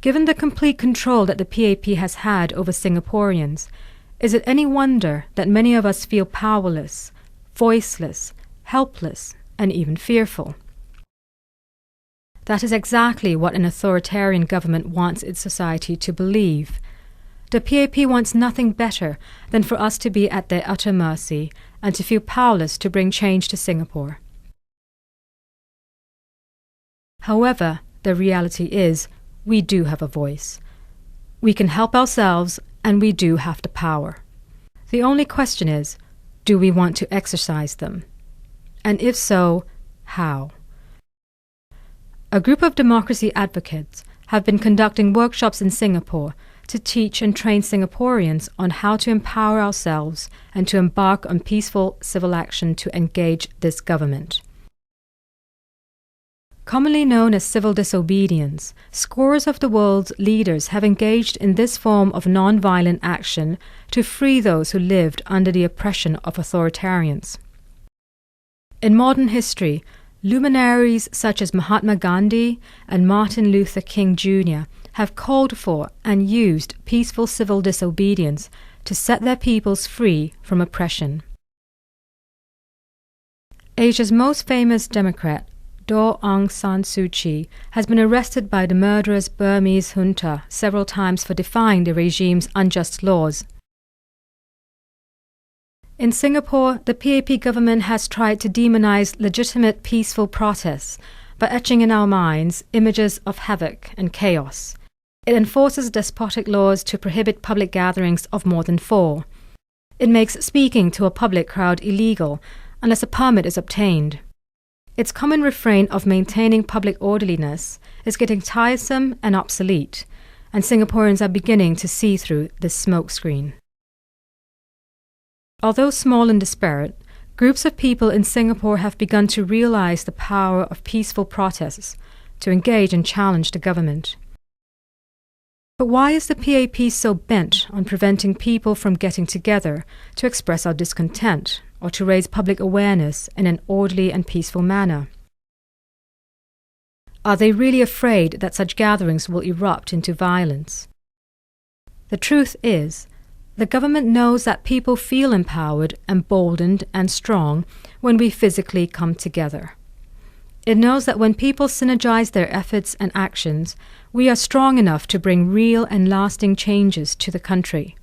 Given the complete control that the PAP has had over Singaporeans, is it any wonder that many of us feel powerless, voiceless, helpless, and even fearful? That is exactly what an authoritarian government wants its society to believe. The PAP wants nothing better than for us to be at their utter mercy and to feel powerless to bring change to Singapore. However, the reality is, we do have a voice. We can help ourselves, and we do have the power. The only question is, do we want to exercise them? And if so, how? A group of democracy advocates have been conducting workshops in Singapore to teach and train Singaporeans on how to empower ourselves and to embark on peaceful civil action to engage this government. Commonly known as civil disobedience, scores of the world's leaders have engaged in this form of non-violent action to free those who lived under the oppression of authoritarians. In modern history, luminaries such as Mahatma Gandhi and Martin Luther King Jr. have called for and used peaceful civil disobedience to set their peoples free from oppression. Asia's most famous Democrat, Daw Aung San Suu Kyi, has been arrested by the murderous Burmese junta several times for defying the regime's unjust laws. In Singapore, the PAP government has tried to demonize legitimate peaceful protests by etching in our minds images of havoc and chaos. It enforces despotic laws to prohibit public gatherings of more than 4. It makes speaking to a public crowd illegal unless a permit is obtained. Its common refrain of maintaining public orderliness is getting tiresome and obsolete, and Singaporeans are beginning to see through this smokescreen. Although small and disparate, groups of people in Singapore have begun to realize the power of peaceful protests to engage and challenge the government. But why is the PAP so bent on preventing people from getting together to express our discontent or to raise public awareness in an orderly and peaceful manner? Are they really afraid that such gatherings will erupt into violence? The truth is, the government knows that people feel empowered, emboldened, and strong when we physically come together. It knows that when people synergize their efforts and actions, we are strong enough to bring real and lasting changes to the country.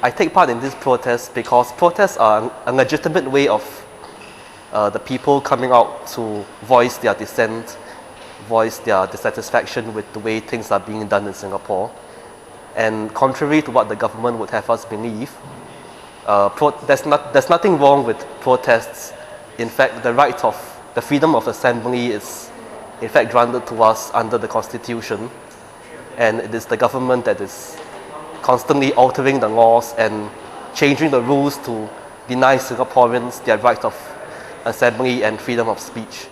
I take part in these protests because protests are a legitimate way of the people coming out to voice their dissent, voice their dissatisfaction with the way things are being done in Singapore. And contrary to what the government would have us believe, there's nothing wrong with protests. In fact, the freedom of assembly is in fact granted to us under the Constitution, and it is the government that is constantly altering the laws and changing the rules to deny Singaporeans their right of assembly and freedom of speech.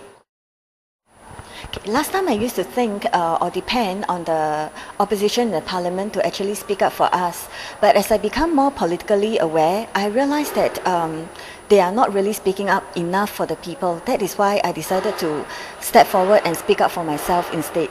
Last time I used to think or depend on the opposition in the parliament to actually speak up for us. But as I become more politically aware, I realized that they are not really speaking up enough for the people. That is why I decided to step forward and speak up for myself instead.